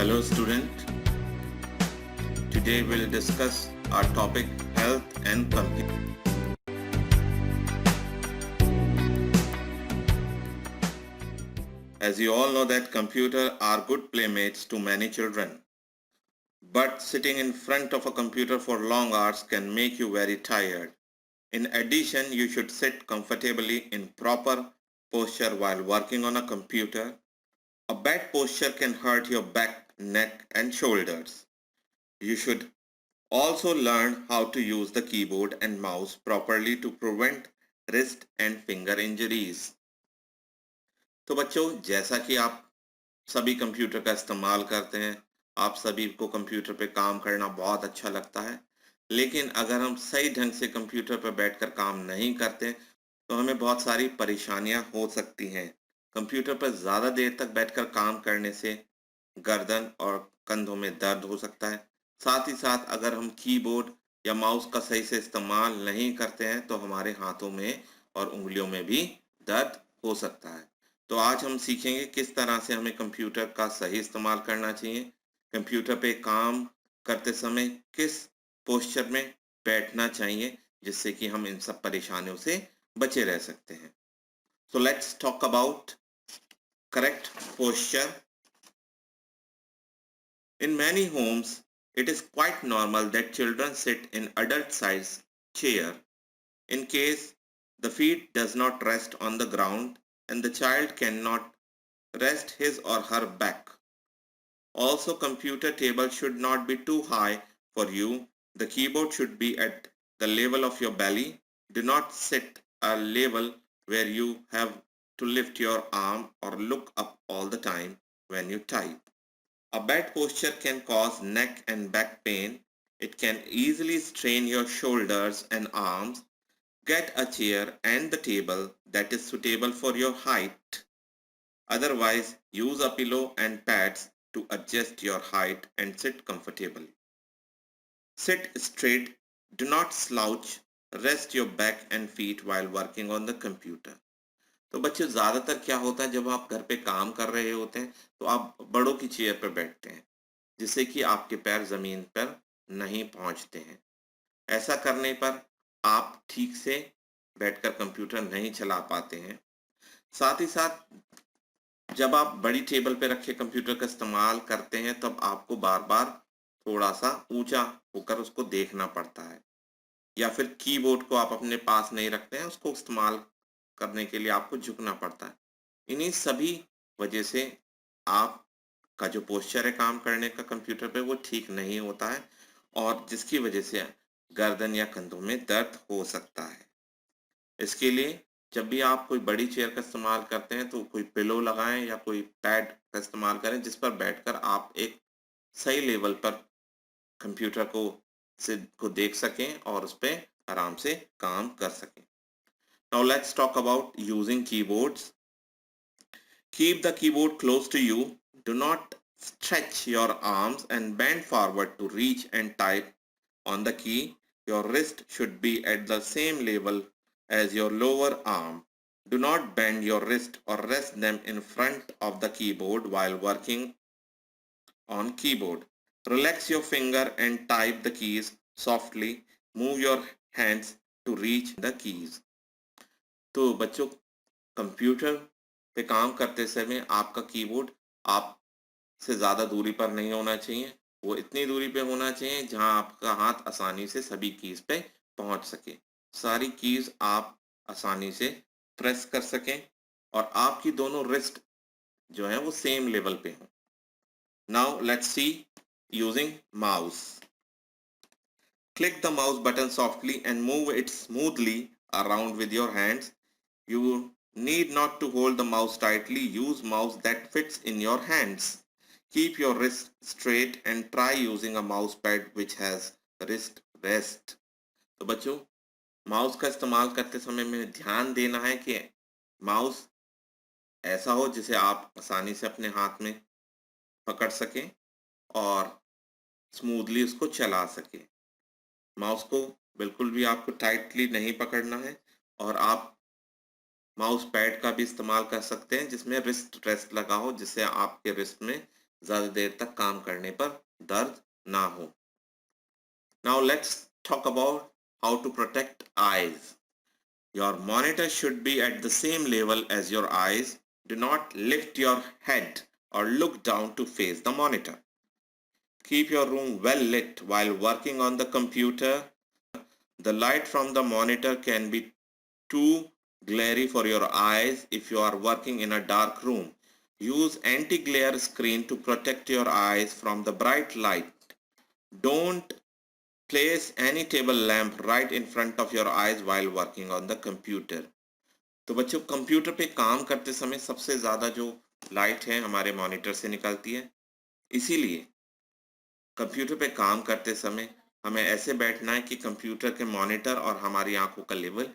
Hello student, today we'll discuss our topic health and computer. As you all know that computers are good playmates to many children, but sitting in front of a computer for long hours can make you very tired. In addition, you should sit comfortably in proper posture while working on a computer. A bad posture can hurt your back, neck and shoulders. You should also learn how to use the keyboard and mouse properly to prevent wrist and finger injuries. तो बच्चों, जैसा कि आप सभी computer का इस्तेमाल करते हैं, आप सभी को कंप्यूटर पे काम करना बहुत अच्छा लगता है, लेकिन अगर हम सही ढंग से कंप्यूटर पर बैठकर काम नहीं करते तो हमें बहुत सारी परेशानियां हो सकती हैं। कंप्यूटर पर ज़्यादा देर तक बैठकर काम करने से गर्दन और कंधों में दर्द हो सकता है। साथ ही साथ अगर हम कीबोर्ड या माउस का सही से इस्तेमाल नहीं करते हैं तो हमारे हाथों में और उंगलियों में भी दर्द हो सकता है। तो आज हम सीखेंगे किस तरह से हमें कंप्यूटर का सही इस्तेमाल करना चाहिए, कंप्यूटर पे काम करते समय किस पोस्चर में बैठना चाहिए जिससे कि हम इन सब परेशानियों से बचे रह सकते हैं। So let's talk about correct posture. In many homes, it is quite normal that children sit in adult-sized chair in case the feet does not rest on the ground and the child cannot rest his or her back. Also, computer table should not be too high for you. The keyboard should be at the level of your belly. Do not sit a level where you have to lift your arm or look up all the time when you type. A bad posture can cause neck and back pain. It can easily strain your shoulders and arms. Get a chair and the table that is suitable for your height. Otherwise, use a pillow and pads to adjust your height and sit comfortably. Sit straight, do not slouch, rest your back and feet while working on the computer. तो बच्चों, ज़्यादातर क्या होता है जब आप घर पे काम कर रहे होते हैं तो आप बड़ों की चेयर पर बैठते हैं जिससे कि आपके पैर ज़मीन पर नहीं पहुंचते हैं। ऐसा करने पर आप ठीक से बैठकर कंप्यूटर नहीं चला पाते हैं। साथ ही साथ जब आप बड़ी टेबल पे रखे कंप्यूटर का इस्तेमाल करते हैं तब आपको बार बार थोड़ा सा ऊंचा होकर उसको देखना पड़ता है, या फिर कीबोर्ड को आप अपने पास नहीं रखते हैं, उसको इस्तेमाल करने के लिए आपको झुकना पड़ता है। इन्हीं सभी वजह से आपका जो पोस्चर है काम करने का कंप्यूटर पे वो ठीक नहीं होता है और जिसकी वजह से गर्दन या कंधों में दर्द हो सकता है। इसके लिए जब भी आप कोई बड़ी चेयर का इस्तेमाल करते हैं तो कोई पिलो लगाएं या कोई पैड का इस्तेमाल करें जिस पर बैठकर आप एक सही लेवल पर कंप्यूटर को देख सकें और उस पर आराम से काम कर सकें। Now let's talk about using keyboards. Keep the keyboard close to you. Do not stretch your arms and bend forward to reach and type on the key. Your wrist should be at the same level as your lower arm. Do not bend your wrist or rest them in front of the keyboard while working on keyboard. Relax your finger and type the keys softly. Move your hands to reach the keys. तो बच्चों, computer पे काम करते समय आपका keyboard आप से ज़्यादा दूरी पर नहीं होना चाहिए। वो इतनी दूरी पे होना चाहिए जहां आपका हाथ आसानी से सभी कीज पे पहुंच सके, सारी कीज आप आसानी से प्रेस कर सकें और आपकी दोनों रिस्ट जो है वो सेम लेवल पे हो। Now let's see using mouse. Click the mouse button softly and move it smoothly around with your hands. You need not to hold the mouse tightly. Use mouse that fits in your hands. Keep your wrist straight and try using a mouse pad which has wrist rest. तो बच्चों, mouse का इस्तेमाल करते समय में ध्यान देना है कि माउस ऐसा हो जिसे आप आसानी से अपने हाथ में पकड़ सकें और स्मूथली उसको चला सकें। माउस को बिल्कुल भी आपको टाइटली नहीं पकड़ना है और आप माउस पैड का भी इस्तेमाल कर सकते हैं जिसमें रिस्ट रेस्ट लगा हो, जिससे आपके रिस्ट में ज़्यादा देर तक काम करने पर दर्द ना हो। Now let's talk about how to protect eyes. Your monitor should be at the same level as your eyes. Do not lift your head or look down to face the monitor. Keep your room well lit while working on the computer. The light from the monitor can be too glary for your eyes if you are working in a dark room. Use anti-glare screen to protect your eyes from the bright light. Don't place any table lamp right in front of your eyes while working on the computer. तो बच्चों, computer पे काम करते समय सबसे ज़्यादा जो light है हमारे मॉनिटर से निकलती है, इसीलिए कंप्यूटर पे काम करते समय हमें ऐसे बैठना है कि कंप्यूटर के मॉनिटर और हमारी आंखों का लेवल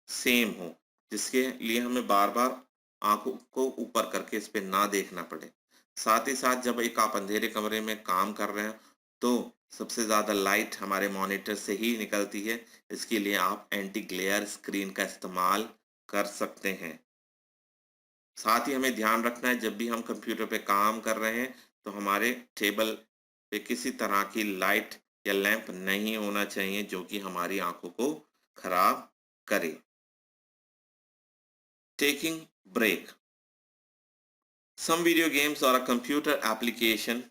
सेम हो, जिसके लिए हमें बार बार आंखों को ऊपर करके इस पे ना देखना पड़े। साथ ही साथ जब एक आप अंधेरे कमरे में काम कर रहे हैं तो सबसे ज़्यादा लाइट हमारे मॉनिटर से ही निकलती है। इसके लिए आप एंटी ग्लेयर स्क्रीन का इस्तेमाल कर सकते हैं। साथ ही हमें ध्यान रखना है जब भी हम कंप्यूटर पे काम कर रहे हैं तो हमारे टेबल पे किसी तरह की लाइट या लैंप नहीं होना चाहिए जो कि हमारी आंखों को खराब करे। Taking break. Some video games or a computer application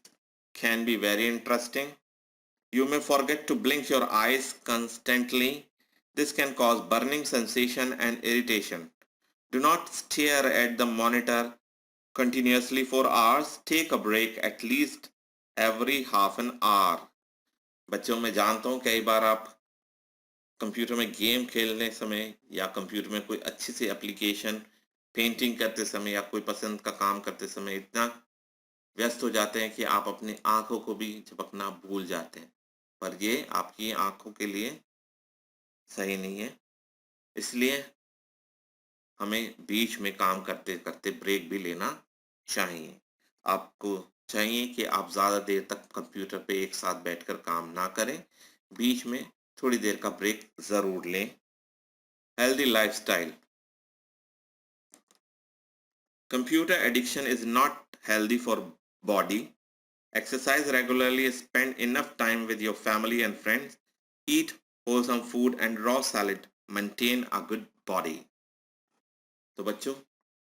can be very interesting. You may forget to blink your eyes constantly. This can cause burning sensation and irritation. Do not stare at the monitor continuously for hours. Take a break at least every half an hour. बच्चों, मैं जानता हूँ कई बार आप computer में game खेलने समय या कंप्यूटर में कोई अच्छी सी एप्लीकेशन पेंटिंग करते समय या कोई पसंद का काम करते समय इतना व्यस्त हो जाते हैं कि आप अपनी आंखों को भी झपकना भूल जाते हैं, पर ये आपकी आंखों के लिए सही नहीं है। इसलिए हमें बीच में काम करते करते ब्रेक भी लेना चाहिए। आपको चाहिए कि आप ज़्यादा देर तक कंप्यूटर पे एक साथ बैठकर काम ना करें, बीच में थोड़ी देर का ब्रेक ज़रूर लें। Healthy lifestyle. Computer addiction is not healthy for body. Exercise regularly, spend enough time with your family and friends, eat wholesome food and raw salad, maintain a good body. तो बच्चों,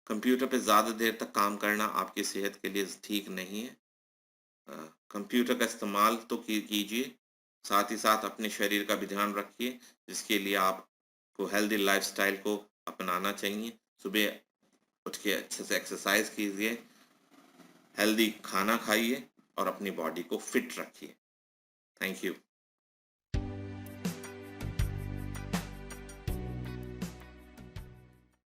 कंप्यूटर पे ज़्यादा देर तक काम करना आपकी सेहत के लिए ठीक नहीं है। कंप्यूटर का इस्तेमाल तो कीजिए, साथ ही साथ अपने शरीर का भी ध्यान रखिए, जिसके लिए आपको हेल्दी लाइफस्टाइल को अपनाना चाहिए। सुबह उठ के अच्छे से एक्सरसाइज कीजिए, हेल्दी खाना खाइए और अपनी बॉडी को फिट रखिए। Thank you.